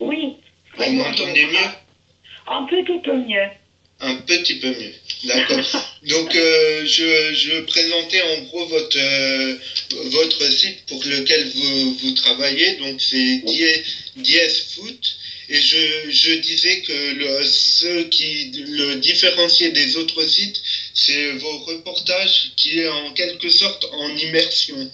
Oui, Vous oui, m'entendez bonjour. mieux? Un petit peu mieux. Un petit peu mieux. D'accord. Donc, je présentais en gros votre site pour lequel vous travaillez. Donc, c'est DS Foot. Et je disais que ce qui le différenciait des autres sites, c'est vos reportages qui est en quelque sorte en immersion.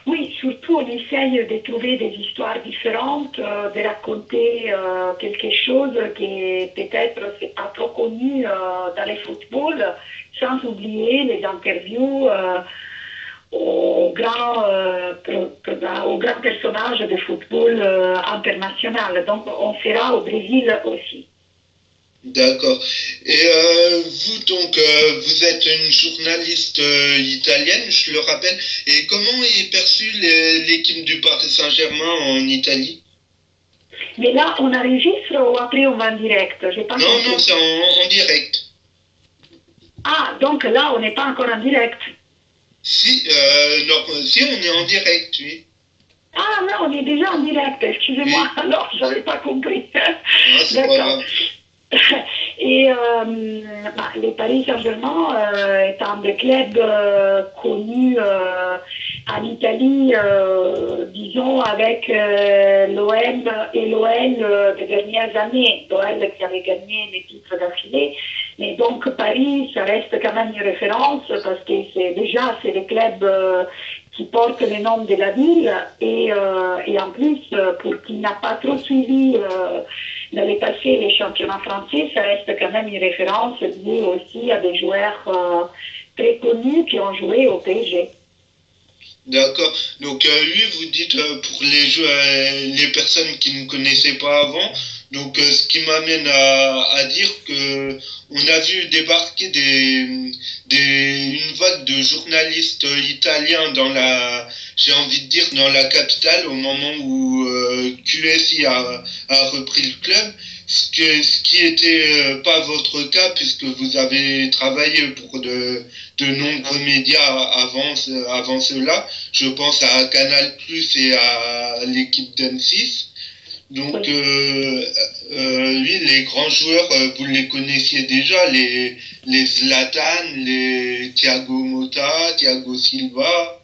Oui, surtout on essaye de trouver des histoires différentes, de raconter quelque chose qui peut-être c'est pas trop connu dans le football, sans oublier les interviews aux grands personnages de football international. Donc on sera au Brésil aussi. D'accord. Et vous, donc, vous êtes une journaliste italienne, je le rappelle. Et comment est perçue l'équipe du Paris Saint-Germain en Italie? Mais là, on enregistre ou après on va en direct? J'ai pas Non, non, compris. c'est en direct. Ah, donc là, on n'est pas encore en direct. Si, non, si, on est en direct, oui. Ah non, on est déjà en direct, excusez-moi, Oui, alors j'avais pas compris. ah, c'est pas D'accord. grave. Et le Paris Saint-Germain est un des clubs connus en Italie, disons, avec l'OM et l'OL des dernières années. L'OL qui avait gagné les titres d'affilée. Mais donc Paris, ça reste quand même une référence parce que c'est le club qui porte le nom de la ville et en plus, pour qui n'a pas trop suivi dans les passés les championnats français, ça reste quand même une référence liée aussi à des joueurs très connus qui ont joué au PSG. D'accord. Donc, lui, vous dites pour les personnes qui ne connaissaient pas avant. Donc, ce qui m'amène à dire que on a vu débarquer une vague de journalistes italiens j'ai envie de dire, dans la capitale au moment où QSI a repris le club. Ce qui était pas votre cas puisque vous avez travaillé pour de nombreux médias avant cela. Je pense à Canal Plus et à l'équipe d'M6. Donc, Oui. oui, les grands joueurs, vous les connaissiez déjà, les Zlatan, les Thiago Motta, Thiago Silva.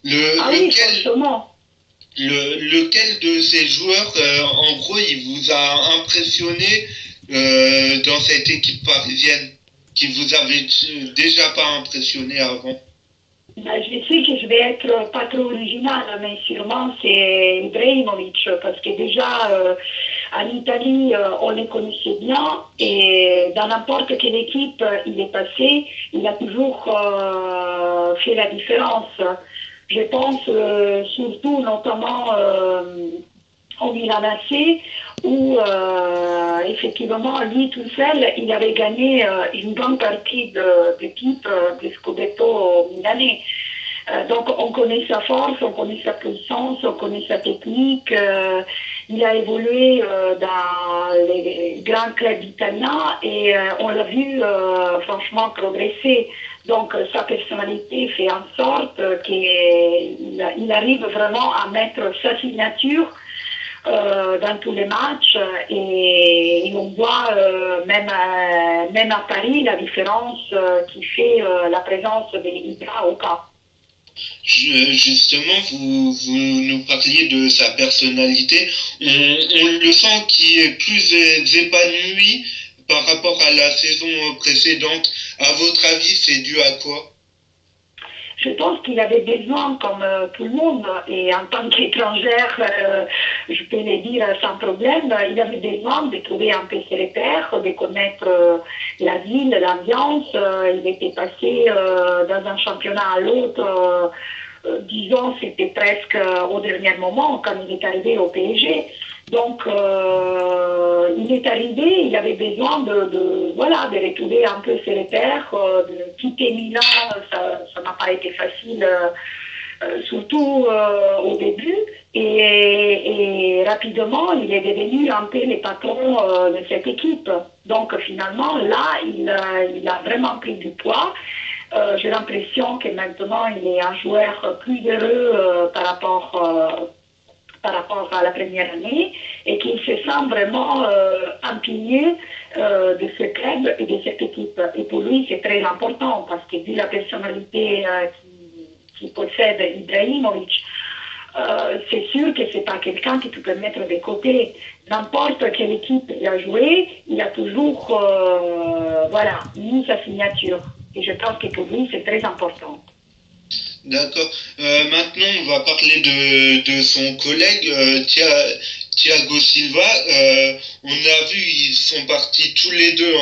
Ah oui, Lequel, franchement. lequel de ces joueurs, en gros, il vous a impressionné dans cette équipe parisienne qui vous avait déjà pas impressionné avant? Ben, je sais que je vais être pas trop originale, mais sûrement c'est Ibrahimovic, parce que déjà en Italie, on les connaissait bien, et dans n'importe quelle équipe il est passé, il a toujours fait la différence. Je pense surtout notamment au Milan AC, où effectivement, lui tout seul, il avait gagné une bonne partie d'équipe du Scudetto milanais. Donc on connaît sa force, on connaît sa puissance, on connaît sa technique. Il a évolué dans les grands clubs italiens et on l'a vu franchement progresser. Donc sa personnalité fait en sorte qu'il arrive vraiment à mettre sa signature dans tous les matchs et on voit même à Paris la différence qui fait la présence de Ibra au cas. Justement, vous nous parliez de sa personnalité. On le sent qui est plus épanoui par rapport à la saison précédente. À votre avis, c'est dû à quoi? Je pense qu'il avait besoin, comme tout le monde, et en tant qu'étrangère, je peux le dire sans problème, il avait besoin de trouver un peu ses repères, de connaître la ville, l'ambiance. Il était passé dans un championnat à l'autre. Disons, c'était presque au dernier moment quand il est arrivé au PSG. Donc, il est arrivé, il avait besoin voilà, de retrouver un peu ses repères, de quitter Milan, ça n'a pas été facile, surtout au début. Et rapidement, il est devenu un peu le patron de cette équipe. Donc finalement, là, il a vraiment pris du poids. J'ai l'impression que maintenant, il est un joueur plus heureux par rapport à la première année et qu'il se sent vraiment un pilier de ce club et de cette équipe. Et pour lui, c'est très important parce que vu la personnalité qui possède Ibrahimovic, c'est sûr que c'est pas quelqu'un que tu peux mettre de côté. N'importe quelle équipe il a joué, il a toujours mis sa signature. Et je pense que pour lui, c'est très important. D'accord. Maintenant, on va parler de son collègue Thiago Silva. On a vu, ils sont partis tous les deux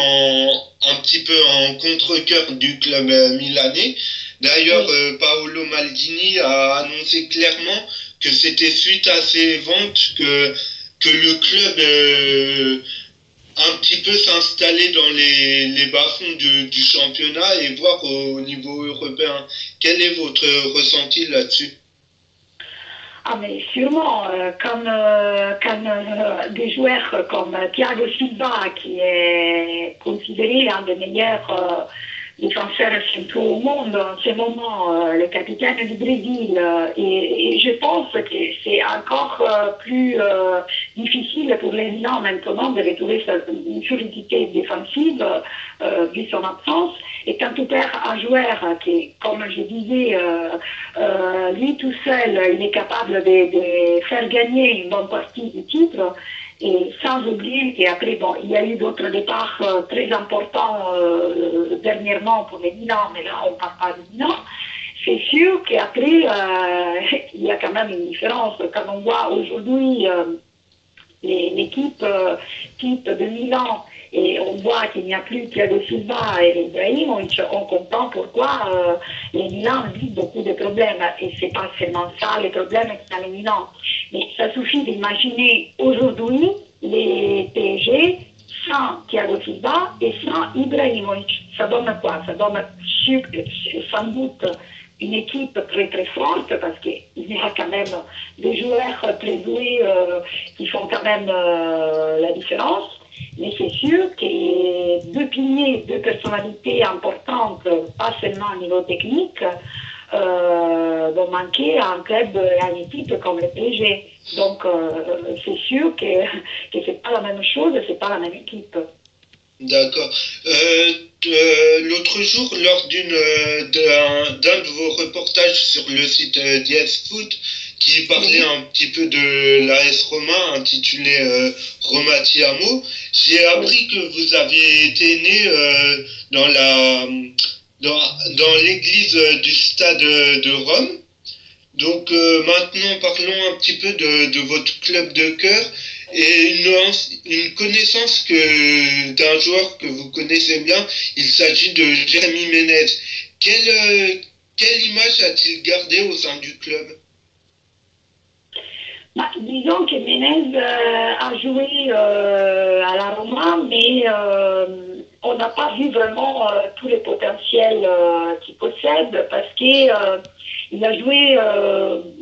un petit peu en contre-cœur du club milanais. D'ailleurs, oui. Paolo Maldini a annoncé clairement que c'était suite à ces ventes que le club un petit peu s'installer dans les bas-fonds du championnat et voir au niveau européen. Quel est votre ressenti là-dessus? Ah mais sûrement, quand des joueurs comme Thiago Silva, qui est considéré un des meilleurs défenseurs centraux au monde en ce moment, le capitaine du Brésil, et je pense que c'est encore plus difficile pour les Milan maintenant de retrouver une solidité défensive vu son absence. Et quand tu perds un joueur qui, comme je disais, lui tout seul, il est capable de faire gagner une bonne partie du titre, et sans oublier qu'après, bon, il y a eu d'autres départs très importants dernièrement pour les Milan, mais là, on ne parle pas de Milan. C'est sûr qu'après, il y a quand même une différence. Quand on voit aujourd'hui l'équipe type de Milan, et on voit qu'il n'y a plus Thiago Silva et Ibrahimovic, on comprend pourquoi les Milan vivent beaucoup de problèmes. Et c'est pas seulement ça, les problèmes dans les Milan. Mais ça suffit d'imaginer aujourd'hui les PSG sans Thiago Silva et sans Ibrahimovic. Ça donne quoi? Ça donne sans doute une équipe très très forte parce qu'il y a quand même des joueurs très doués qui font quand même la différence. Mais c'est sûr que deux piliers, deux personnalités importantes, pas seulement au niveau technique, vont manquer à un club, à une équipe comme le PSG. Donc c'est sûr que c'est pas la même chose, c'est pas la même équipe. D'accord. L'autre jour, lors d'un de vos reportages sur le site DS Foot, qui parlait un petit peu de l'AS Roma, intitulé Roma Ti Amo, j'ai appris que vous aviez été né dans l'église du stade de Rome. Donc maintenant, parlons un petit peu de votre club de cœur et une connaissance d'un joueur que vous connaissez bien. Il s'agit de Jérémy Ménez. Quelle image a-t-il gardé au sein du club? Bah, disons que Ménez a joué à la Roma, mais on n'a pas vu vraiment tous les potentiels qu'il possède parce que il a joué,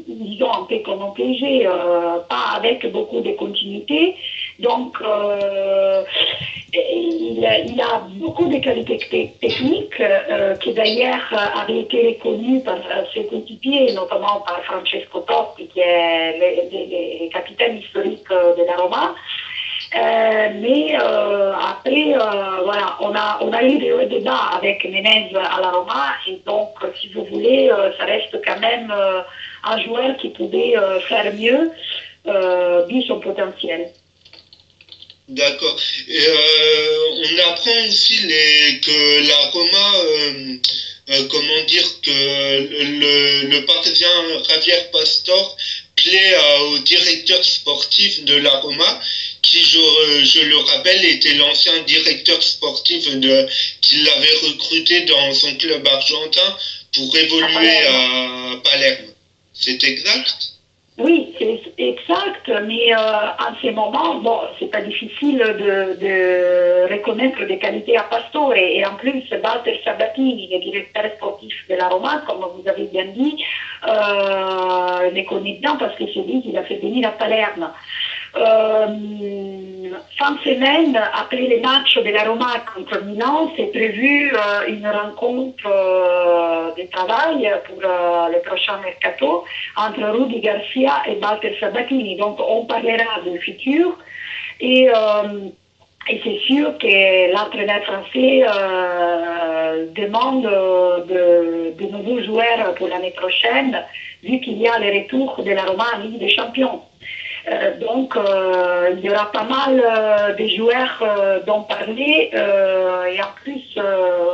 disons, un peu comme au PSG, pas avec beaucoup de continuité. Donc, il a beaucoup de qualités techniques qui d'ailleurs avaient été reconnues par ses coéquipiers, notamment par Francesco Totti, qui est le capitaine historique de la Roma. Mais après, voilà, on a eu des hauts et des bas avec Ménez à la Roma, et donc, si vous voulez, ça reste quand même un joueur qui pouvait faire mieux vu son potentiel. D'accord. Et on apprend aussi que la Roma, comment dire, que le Parisien Javier Pastore plaît au directeur sportif de la Roma, qui, je le rappelle, était l'ancien directeur sportif qui l'avait recruté dans son club argentin pour évoluer à Palerme. C'est exact? Oui, c'est exact, mais en ce moment, bon, c'est pas difficile de reconnaître des qualités à Pastore, et en plus, Walter Sabatini, le directeur sportif de la Roma, comme vous avez bien dit, les connaît bien parce que c'est lui qui l'a fait venir à Palerme. Euh, Fin de semaine, après les matchs de la Roma contre Milan, c'est prévu une rencontre de travail pour le prochain mercato entre Rudi Garcia et Walter Sabatini. Donc on parlera du futur et, et c'est sûr que l'entraîneur français demande de nouveaux joueurs pour l'année prochaine, vu qu'il y a le retour de la Roma en Ligue des Champions. Donc, il y aura pas mal de joueurs dont parler et en plus,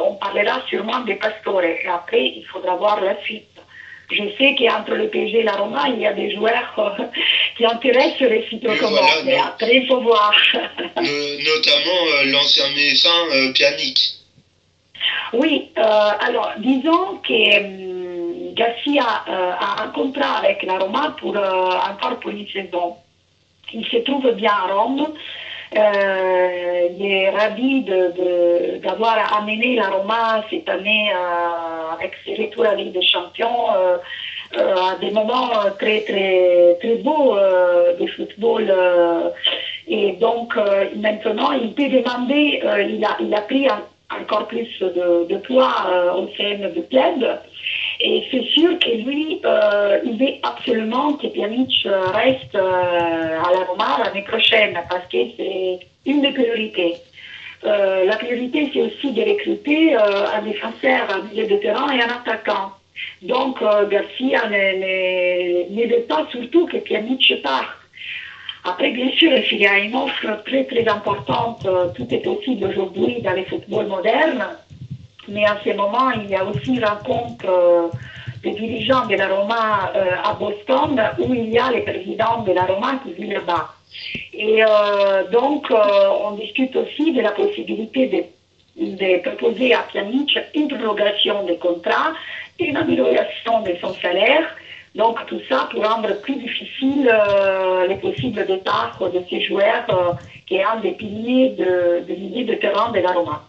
on parlera sûrement des Pastore. Et après, il faudra voir la suite. Je sais qu'entre le PSG et la Roma, il y a des joueurs qui intéressent réciproquement. Voilà, mais après, il faut voir. Notamment l'ancien médecin Pjanic. Oui, alors disons que Garcia a un contrat avec la Roma pour, encore pour une saison. Il se trouve bien à Rome. Il est ravi d'avoir amené la Roma cette année avec ses retours à la Ligue des Champions à des moments très, très, très beaux de football. Et donc maintenant, il peut demander, il a pris encore plus de poids au sein du club. Et c'est sûr que lui, il veut absolument que Pjanic reste à la Roma l'année prochaine parce que c'est une des priorités. La priorité, c'est aussi de recruter un défenseur, un milieu de terrain et un attaquant. Donc, Garcia ne veut pas surtout que Pjanic parte. Après, bien sûr, s'il y a une offre très, très importante, tout est possible aujourd'hui dans le football moderne. Mais en ce moment, il y a aussi une rencontre des dirigeants de la Roma à Boston où il y a les présidents de la Roma qui vivent là-bas. Et donc, on discute aussi de la possibilité de proposer à Pjanic une prolongation des contrats, une amélioration de son salaire. Donc, tout ça pour rendre plus difficile les possibles départs de ces joueurs qui est un des piliers de l'idée de terrain de la Roma.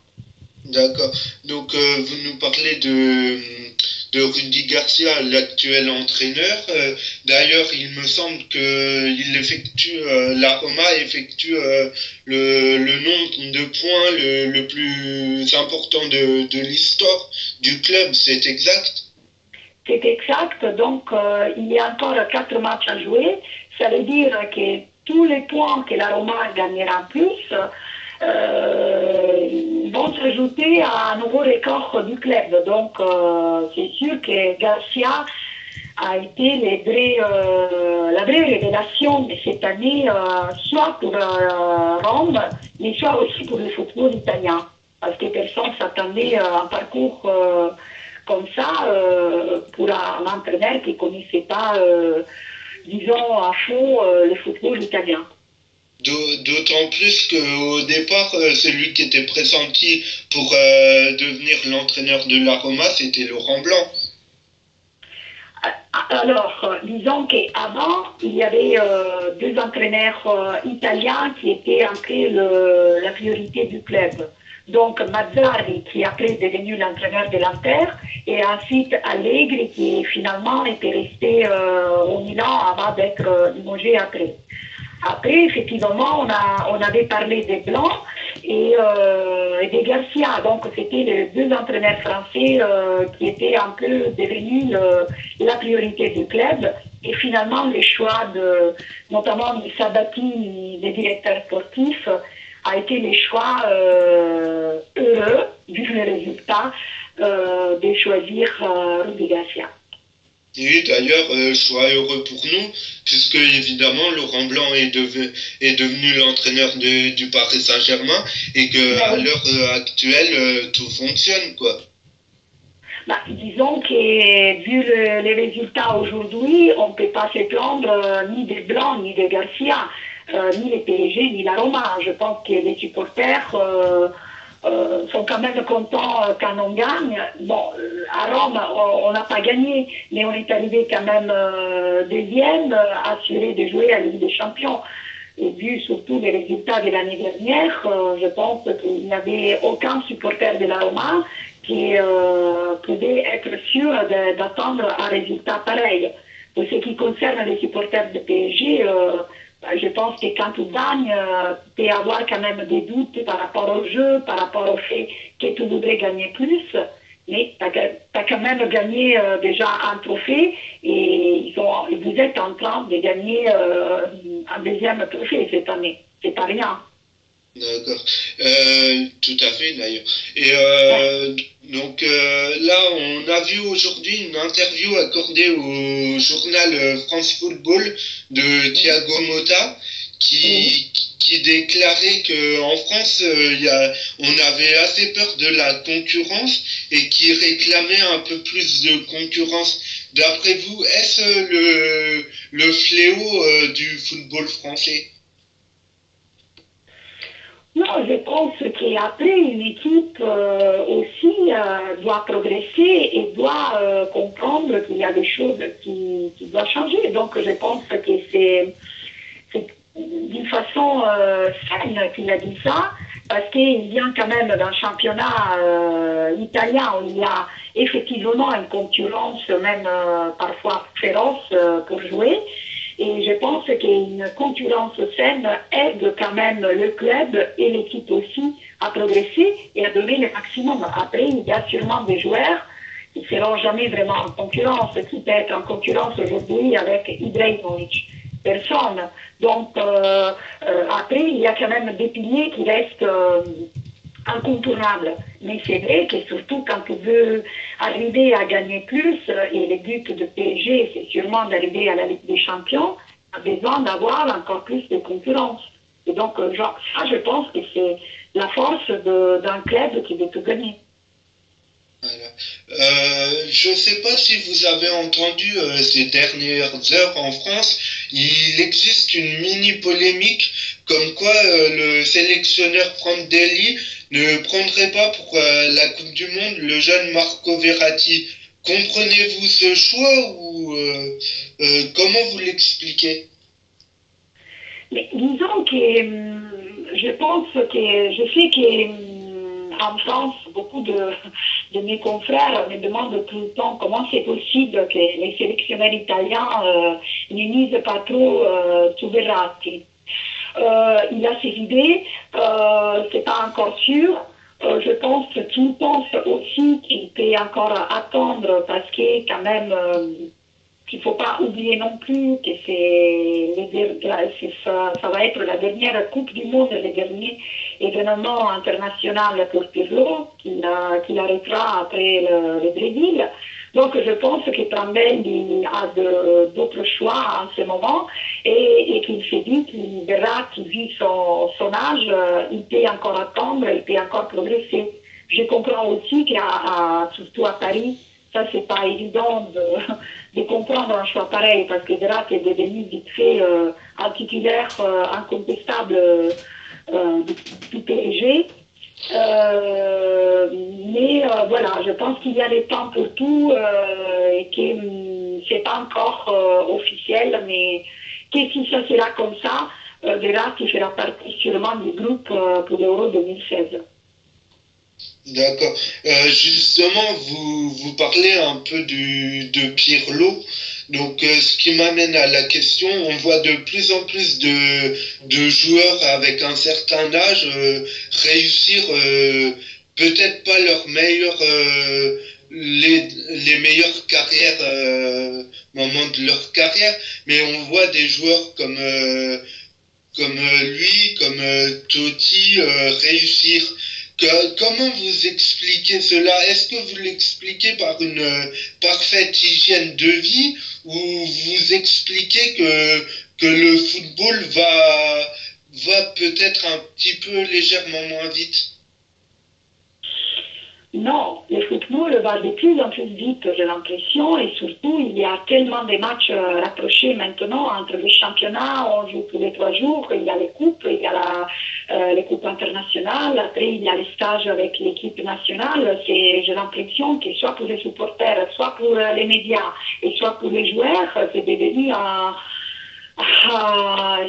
D'accord. Donc, vous nous parlez de Rudi Garcia, l'actuel entraîneur. D'ailleurs, il me semble que la Roma effectue le nombre de points le plus important de l'histoire du club. C'est exact? C'est exact. Donc, il y a encore 4 matchs à jouer. Ça veut dire que tous les points que la Roma gagnera en plus vont s'ajouter à un nouveau record du club. Donc, c'est sûr que Garcia a été la vraie révélation de cette année, soit pour Rome, mais soit aussi pour le football italien. Parce que personne ne s'attendait à un parcours comme ça pour un entraîneur qui ne connaissait pas, disons, à fond le football italien. D'autant plus qu'au départ, celui qui était pressenti pour devenir l'entraîneur de la Roma, c'était Laurent Blanc. Alors, disons qu'avant, il y avait 2 entraîneurs italiens qui étaient après la priorité du club. Donc, Mazzarri, qui après est devenu l'entraîneur de l'Inter, et ensuite Allegri, qui finalement était resté au Milan avant d'être limogé après. Après, effectivement, on avait parlé des Blancs et des Garcia. Donc, c'était les 2 entraîneurs français qui étaient un peu devenus la priorité du club. Et finalement, le choix notamment de Sabatini, des directeurs sportifs, a été le choix heureux, vu le résultat, de choisir Rudi Garcia. Oui, d'ailleurs, choix heureux pour nous, puisque évidemment Laurent Blanc est devenu l'entraîneur du Paris Saint-Germain et qu'à l'heure actuelle, tout fonctionne, quoi. Bah, disons que vu les résultats aujourd'hui, on ne peut pas se plaindre ni des Blancs, ni des Garcia, ni les PSG, ni la Roma. Je pense que les supporters sont quand même contents quand on gagne. Bon, à Rome, on n'a pas gagné, mais on est arrivé quand même deuxième, assuré de jouer à la Ligue des Champions. Et vu surtout les résultats de l'année dernière, je pense qu'il n'y avait aucun supporter de la Roma qui pouvait être sûr d'attendre un résultat pareil. Pour ce qui concerne les supporters de PSG, Je pense que quand tu gagnes, tu peux avoir quand même des doutes par rapport au jeu, par rapport au fait que tu voudrais gagner plus. Mais tu as, quand même gagné déjà un trophée et vous êtes en train de gagner un deuxième trophée cette année. C'est pas rien. D'accord. Tout à fait d'ailleurs. Et Ouais. donc là, on a vu aujourd'hui une interview accordée au journal France Football de Oui, Thiago Motta oui. qui déclarait qu'en France, on avait assez peur de la concurrence et qui réclamait un peu plus de concurrence. D'après vous, est-ce le fléau du football français? Non, je pense qu'après, une équipe aussi doit progresser et doit comprendre qu'il y a des choses qui doivent changer. Donc, je pense que c'est d'une façon saine qu'il a dit ça, parce qu'il vient quand même d'un championnat italien où il y a effectivement une concurrence, même parfois féroce, pour jouer. Et je pense qu'une concurrence saine aide quand même le club et l'équipe aussi à progresser et à donner le maximum. Après, il y a sûrement des joueurs qui ne seront jamais vraiment en concurrence, qui peut être en concurrence aujourd'hui avec Ibrahimovic. Personne. Donc, après, il y a quand même des piliers qui restent incontournables. Mais c'est vrai que surtout quand tu veux arriver à gagner plus, et le but de PSG, c'est sûrement d'arriver à la Ligue des Champions, tu as besoin d'avoir encore plus de concurrence. Et donc, ça, je pense que c'est la force d'un club qui veut tout gagner. Voilà. Je ne sais pas si vous avez entendu ces dernières heures en France, il existe une mini polémique comme quoi le sélectionneur Prandelli ne prendrait pas pour la Coupe du Monde le jeune Marco Verratti. Comprenez-vous ce choix ou comment vous l'expliquez? Mais disons que je pense que je sais que en France, beaucoup de mes confrères me demandent tout le temps comment c'est possible que les sélectionneurs italiens ne misent pas trop sur Verratti. Il a ses idées, c'est pas encore sûr. Je pense qu'il pense aussi qu'il peut encore attendre parce que quand même qu'il ne faut pas oublier non plus que ça va être la dernière Coupe du Monde, le dernier événement international pour Pirlo, qu'il arrêtera après le Brésil. Donc je pense que Prandelli a d'autres choix en ce moment et qu'il s'est dit qu'il verra qu'il vit son âge, il peut encore attendre, il peut encore progresser. Je comprends aussi surtout à Paris, ça c'est pas évident de comprendre un choix pareil parce que Verratti est devenu vite fait un titulaire incontestable du PSG. Mais voilà, je pense qu'il y a les temps pour tout et que c'est pas encore officiel, mais que si ça sera comme ça, Verratti fera partie sûrement du groupe pour l'Euro 2016. D'accord. Justement, vous parlez un peu de Pirlo. Donc, ce qui m'amène à la question, on voit de plus en plus de joueurs avec un certain âge réussir peut-être pas leur meilleur, les meilleures carrières, moments de leur carrière, mais on voit des joueurs comme lui, comme Totti, réussir. Comment vous expliquez cela? Est-ce que vous l'expliquez par une parfaite hygiène de vie ou vous expliquez que le football va peut-être un petit peu légèrement moins vite? Non, le football va de plus en plus vite, j'ai l'impression, et surtout, il y a tellement de matchs rapprochés maintenant entre les championnats, on joue tous les 3 jours, il y a les coupes, il y a les coupes internationales, après il y a les stages avec l'équipe nationale, j'ai l'impression que soit pour les supporters, soit pour les médias, et soit pour les joueurs, c'est devenu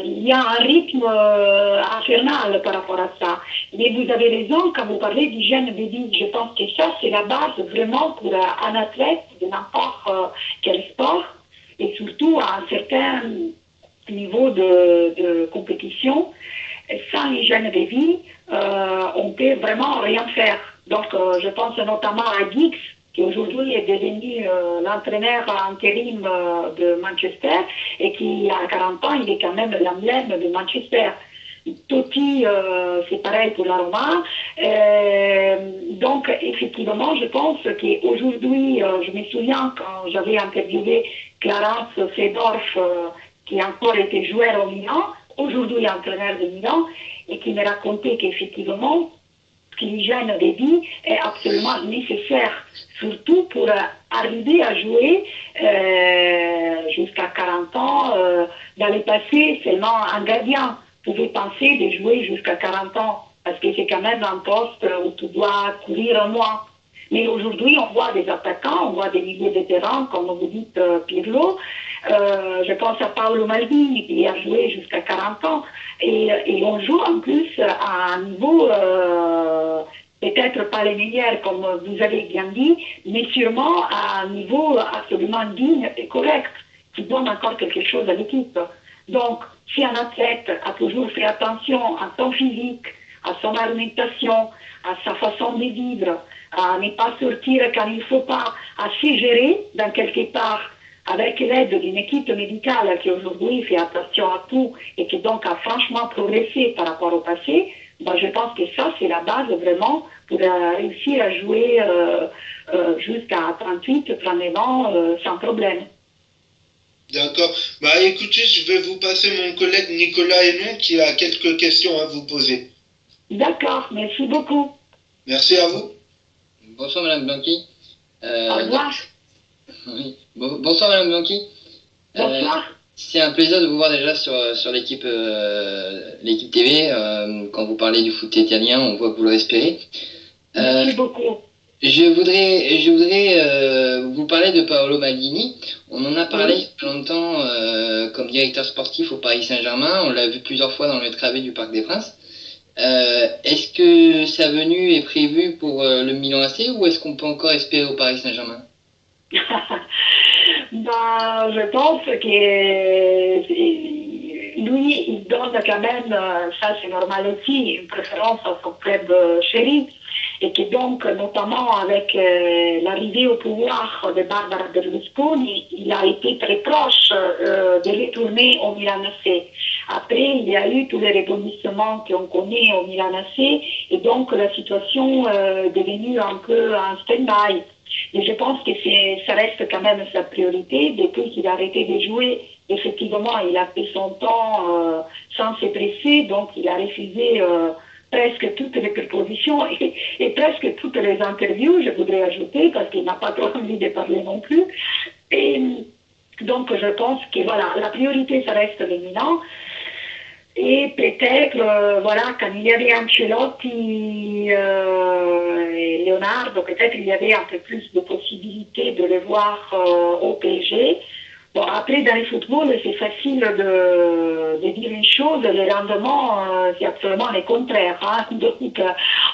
il y a un rythme infernal par rapport à ça. Mais vous avez raison quand vous parlez d'hygiène de vie. Je pense que ça, c'est la base vraiment pour un athlète de n'importe quel sport et surtout à un certain niveau de compétition, sans hygiène de vie, on peut vraiment rien faire. Donc, je pense notamment à Giggs, qui aujourd'hui est devenu l'entraîneur intérim de Manchester et qui, à 40 ans, il est quand même l'emblème de Manchester. Totti, c'est pareil pour la Roma. Donc, effectivement, je pense qu'aujourd'hui, je me souviens quand j'avais interviewé Clarence Seedorf, qui encore était joueur au Milan, aujourd'hui entraîneur de Milan, et qui me racontait qu'effectivement, l'hygiène de vie est absolument nécessaire, surtout pour arriver à jouer jusqu'à 40 ans. Dans le passé, seulement un gardien pouvait penser de jouer jusqu'à 40 ans, parce que c'est quand même un poste où tu dois courir moins. Mais aujourd'hui, on voit des attaquants, on voit des milieux de terrain, comme vous dites, Pirlo. Je pense à Paolo Maldini, qui a joué jusqu'à 40 ans. Et on joue en plus à un niveau, peut-être pas les meilleurs, comme vous avez bien dit, mais sûrement à un niveau absolument digne et correct, qui donne encore quelque chose à l'équipe. Donc, si un athlète a toujours fait attention à son physique, à son alimentation, à sa façon de vivre, à ne pas sortir quand il ne faut pas, à se gérer dans quelque part avec l'aide d'une équipe médicale qui aujourd'hui fait attention à tout et qui donc a franchement progressé par rapport au passé, ben je pense que ça c'est la base vraiment pour réussir à jouer jusqu'à 38, 39 ans sans problème. D'accord. Bah écoutez, je vais vous passer mon collègue Nicolas Hénon qui a quelques questions à vous poser. D'accord, merci beaucoup. Merci à vous. Bonsoir Madame Blanqui. Au revoir. Oui. Bonsoir Madame Blanqui. Bonsoir. C'est un plaisir de vous voir déjà sur l'équipe TV. Quand vous parlez du foot italien, on voit que vous le respirez. Merci beaucoup. Je voudrais vous parler de Paolo Maldini. On en a parlé il y a pas longtemps comme directeur sportif au Paris Saint-Germain. On l'a vu plusieurs fois dans le travée du Parc des Princes. Est-ce que sa venue est prévue pour le Milan AC ou est-ce qu'on peut encore espérer au Paris Saint-Germain? Ben, je pense que lui, il donne quand même, ça c'est normal aussi, une préférence à son club chéri. Et que donc, notamment avec l'arrivée au pouvoir de Barbara Berlusconi, il a été très proche de retourner au Milan AC. Après, il y a eu tous les rebondissements qu'on connaît au Milan AC, et donc la situation est devenue un peu en stand-by. Et je pense que ça reste quand même sa priorité. Depuis qu'il a arrêté de jouer, effectivement, il a fait son temps sans se presser, donc il a refusé presque toutes les propositions et presque toutes les interviews, je voudrais ajouter, parce qu'il n'a pas trop envie de parler non plus. Et donc, je pense que voilà, la priorité, ça reste le Milan. Et peut-être, voilà, quand il y avait Ancelotti et Leonardo, peut-être il y avait un peu plus de possibilités de les voir au PSG. Bon, après, dans le football, c'est facile de dire une chose, le rendement, c'est absolument le contraire. Hein. Donc,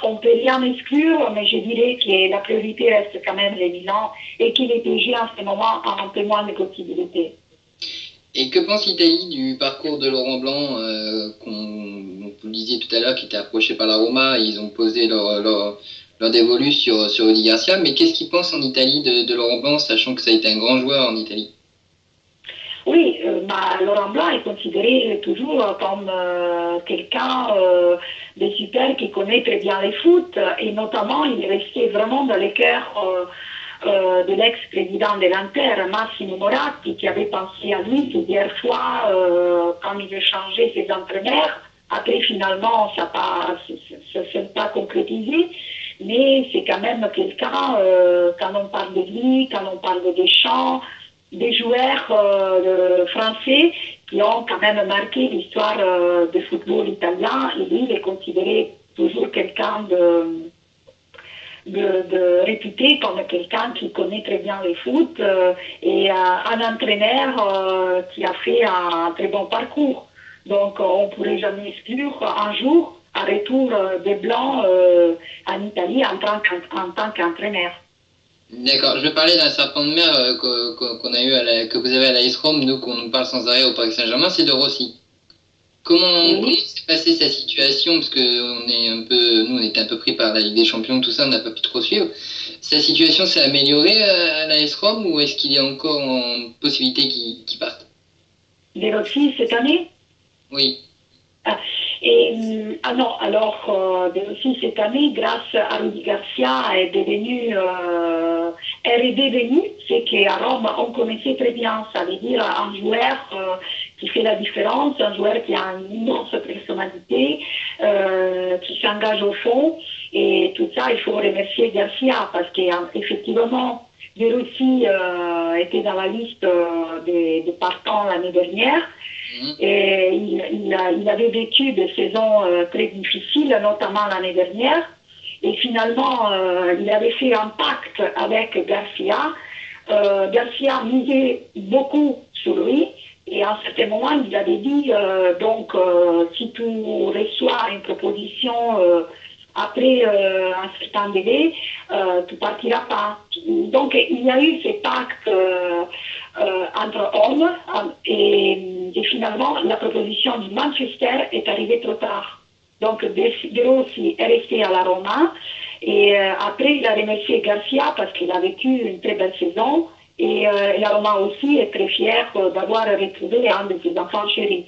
on ne peut rien exclure, mais je dirais que la priorité reste quand même le Milan et que les PSG en ce moment ont un peu moins de possibilités. Et que pense l'Italie du parcours de Laurent Blanc, vous le disiez tout à l'heure, qui était approché par la Roma, et ils ont posé leur dévolu sur Rudi Garcia, mais qu'est-ce qu'ils pensent en Italie de Laurent Blanc, sachant que ça a été un grand joueur en Italie? Oui, Laurent Blanc est considéré toujours comme quelqu'un de super qui connaît très bien les foot, et notamment il est resté vraiment dans les cœurs de l'ex-président de l'Inter, Massimo Moratti, qui avait pensé à lui plusieurs fois quand il veut changer ses entraîneurs. Après, finalement, ça ne s'est pas concrétisé, mais c'est quand même quelqu'un, quand on parle de lui, quand on parle de Deschamps, des joueurs français qui ont quand même marqué l'histoire du football italien, et lui, il est considéré toujours quelqu'un de réputé comme quelqu'un qui connaît très bien le foot et un entraîneur qui a fait un très bon parcours. Donc on ne pourrait jamais exclure un jour un retour des Blancs en Italie en tant qu'entraîneur. D'accord, je vais parler d'un serpent de mer qu'on a eu que vous avez à l'Ice Rome, nous qu'on nous parle sans arrêt au Paris Saint-Germain, c'est de Rossi. Comment Oui. s'est passée sa situation? Parce que nous on était un peu pris par la Ligue des Champions, tout ça, on n'a pas pu trop suivre. Sa situation s'est améliorée à l'AS Rome ou est-ce qu'il y a encore en possibilité qu'il parte? Des Rossi cette année. Oui, Ah, ah non, alors aussi cette année, grâce à Rudy Garcia, est redevenu ce qu'à Rome on connaissait très bien, ça veut dire un joueur qui fait la différence, un joueur qui a une immense personnalité, qui s'engage au fond, et tout ça, il faut remercier Garcia parce qu'effectivement, De Rossi était dans la liste des partants l'année dernière. mhm, Et il avait vécu des saisons très difficiles, notamment l'année dernière. Et finalement, il avait fait un pacte avec Garcia. Garcia misait beaucoup sur lui. Et à un certain moment, il avait dit, si tu reçois une proposition après un certain délai, tu ne partiras pas. Donc, il y a eu ces pactes entre hommes et finalement, la proposition du Manchester est arrivée trop tard. Donc, De Rossi est resté à la Roma et après, il a remercié Garcia parce qu'il a vécu une très belle saison et la Roma aussi est très fière d'avoir retrouvé un de ses enfants chéris.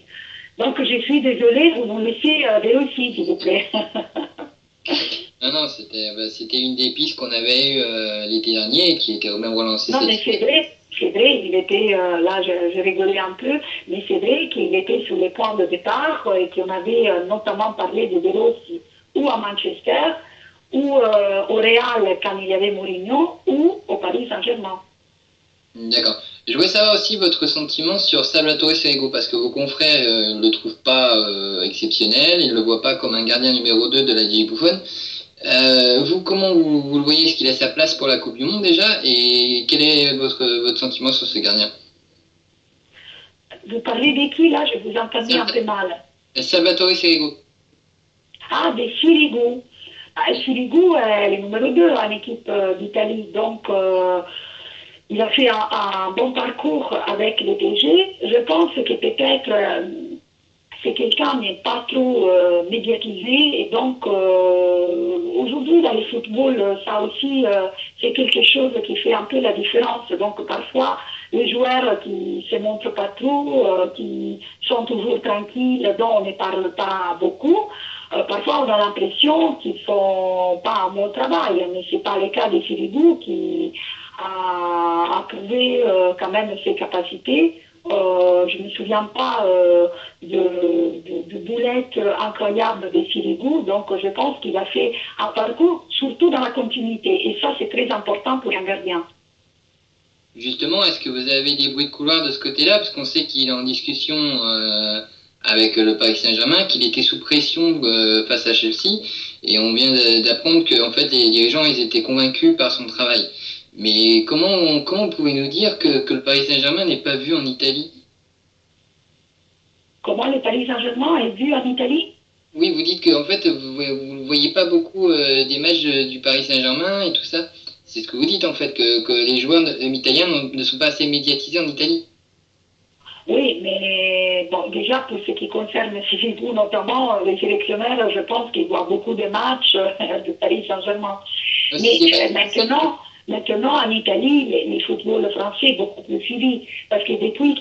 Donc, je suis désolée, vous nous laissez De Rossi, s'il vous plaît. non, non, c'était une des pistes qu'on avait eues l'été dernier et qui était même relancée Non, cette mais année. c'est vrai, il était, là je rigolais un peu, mais c'est vrai qu'il était sur les points de départ et qu'on avait notamment parlé de Rossi ou à Manchester, ou au Real quand il y avait Mourinho, ou au Paris Saint-Germain. D'accord. Je voulais savoir aussi votre sentiment sur Salvatore Serego, parce que vos confrères ne le trouvent pas exceptionnel, ils ne le voient pas comme un gardien numéro 2 de la vieille bouffonne. Vous, comment vous le voyez? Est-ce qu'il a sa place pour la Coupe du Monde déjà? Et quel est votre sentiment sur ce gardien? Vous parlez de qui là? Je vous entendais un peu mal. Salvatore Serego. Ah, de Sirigu. Ah, Sirigu est le numéro 2 en équipe d'Italie, donc il a fait un bon parcours avec le DG. Je pense que peut-être c'est quelqu'un n'est pas trop médiatisé et donc aujourd'hui dans le football ça aussi c'est quelque chose qui fait un peu la différence. Donc parfois les joueurs qui se montrent pas trop, qui sont toujours tranquilles, dont on ne parle pas beaucoup, parfois on a l'impression qu'ils font pas un bon travail, mais c'est pas le cas de Sirigu qui a prouvé quand même ses capacités. Je ne me souviens pas de boulettes incroyables de Sirigu, donc je pense qu'il a fait un parcours surtout dans la continuité, et ça c'est très important pour un gardien. Justement, est-ce que vous avez des bruits de couloir de ce côté-là? Parce qu'on sait qu'il est en discussion avec le Paris Saint-Germain, qu'il était sous pression face à Chelsea, et on vient d'apprendre que en fait, les dirigeants ils étaient convaincus par son travail. Mais comment vous pouvez nous dire que le Paris Saint-Germain n'est pas vu en Italie? Comment le Paris Saint-Germain est vu en Italie? Oui, vous dites que en fait, vous ne voyez pas beaucoup des matchs du Paris Saint-Germain et tout ça. C'est ce que vous dites en fait, que les joueurs italiens ne sont pas assez médiatisés en Italie. Oui, mais bon, déjà pour ce qui concerne Sirigu notamment, les sélectionneurs, je pense qu'ils voient beaucoup de matchs de Paris Saint-Germain. Mais maintenant, en Italie, le football français est beaucoup plus suivi. Parce que depuis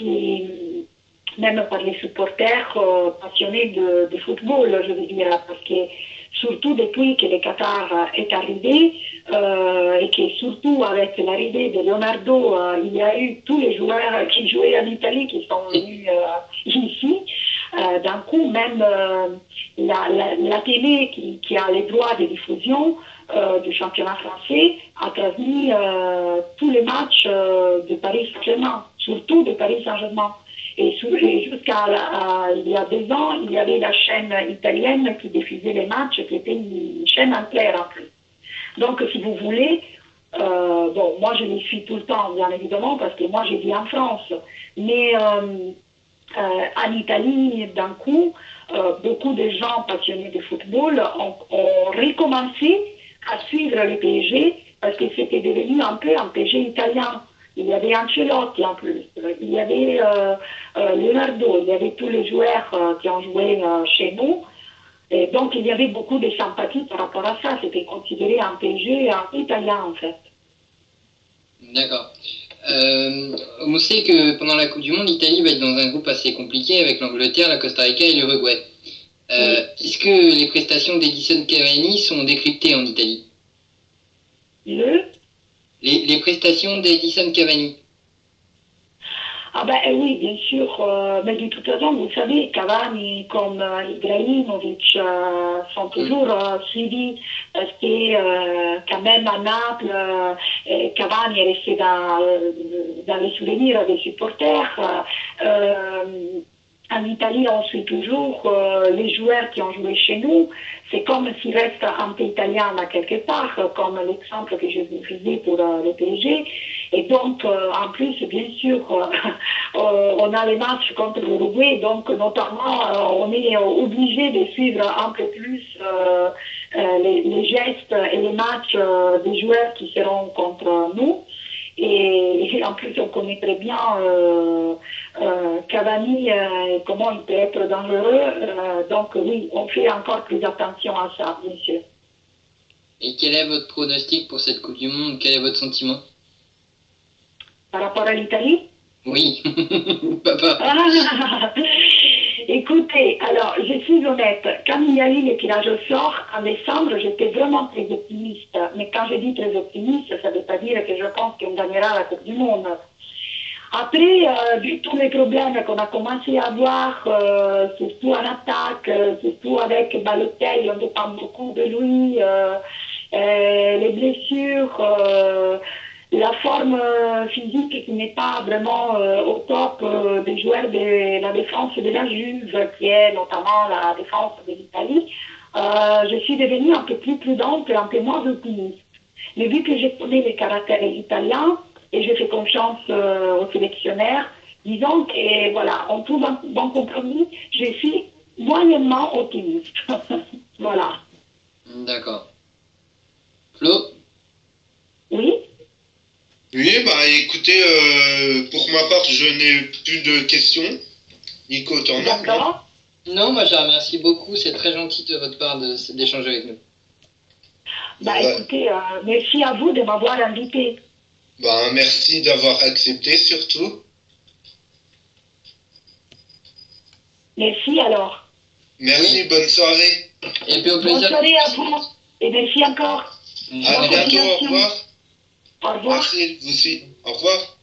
même par les supporters passionnés de football, je veux dire, parce que surtout depuis que le Qatar est arrivé, et que surtout avec l'arrivée de Leonardo, il y a eu tous les joueurs qui jouaient en Italie qui sont venus ici. D'un coup, même la télé qui a les droits de diffusion du championnat français a transmis tous les matchs de Paris Saint-Germain, surtout de Paris Saint-Germain. Et jusqu'à il y a 2 ans, il y avait la chaîne italienne qui diffusait les matchs, qui était une chaîne entière en plus. Donc, si vous voulez, bon, moi je les suis tout le temps, bien évidemment, parce que moi je vis en France. Mais en Italie, d'un coup, beaucoup de gens passionnés de football ont recommencé à suivre le PSG parce que c'était devenu un peu un PG italien. Il y avait Ancelotti en plus, il y avait Leonardo, il y avait tous les joueurs qui ont joué chez nous. Et donc il y avait beaucoup de sympathie par rapport à ça. C'était considéré un PG italien en fait. D'accord. On sait que pendant la Coupe du Monde, l'Italie va être dans un groupe assez compliqué avec l'Angleterre, la Costa Rica et l'Uruguay. Est-ce que les prestations d'Edison Cavani sont décryptées en Italie? Les prestations d'Edison Cavani. Ah ben oui, bien sûr, mais de toute façon, vous savez, Cavani comme Ibrahimovic sont toujours suivis parce que quand même à Naples, Cavani est resté dans les souvenirs des supporters. En Italie, on suit toujours les joueurs qui ont joué chez nous. C'est comme s'il reste un peu italien là quelque part, comme l'exemple que je vous faisais pour le PSG. Et donc, en plus, bien sûr, on a les matchs contre l'Uruguay, donc notamment, on est obligé de suivre un peu plus les gestes et les matchs des joueurs qui seront contre nous. Et en plus, on connaît très bien Cavani et comment il peut être dangereux. Donc oui, on fait encore plus attention à ça, bien sûr. Et quel est votre pronostic pour cette Coupe du Monde? Quel est votre sentiment? Par rapport à l'Italie? Oui, papa. Écoutez, alors, je suis honnête. Quand il y a eu les tirages au sort, en décembre, j'étais vraiment très optimiste. Mais quand je dis très optimiste, ça ne veut pas dire que je pense qu'on gagnera la Coupe du Monde. Après, vu tous les problèmes qu'on a commencé à avoir, surtout en attaque, surtout avec Balotelli, on dépend beaucoup de lui, les blessures, la forme physique qui n'est pas vraiment au top des joueurs de la défense de la Juve, qui est notamment la défense de l'Italie, je suis devenue un peu plus prudente et un peu moins optimiste. Mais vu que je connais les caractères italiens et je fais confiance aux sélectionnaires, disons que voilà, on trouve un bon compromis, je suis moyennement optimiste. Voilà. D'accord. Flo? Oui? Oui, bah écoutez, pour ma part, je n'ai plus de questions. Nico, t'en as? D'accord. Non, moi je la remercie beaucoup, c'est très gentil de votre part d'échanger avec nous. Bah Ouais. écoutez, merci à vous de m'avoir invité. Bah merci d'avoir accepté surtout. Merci alors. Merci, Oui. bonne soirée. Et puis au Bonne plaisir. soirée à vous et merci encore. À Bonne bientôt, au continuation. revoir. Au revoir. Merci, vous aussi. Au revoir.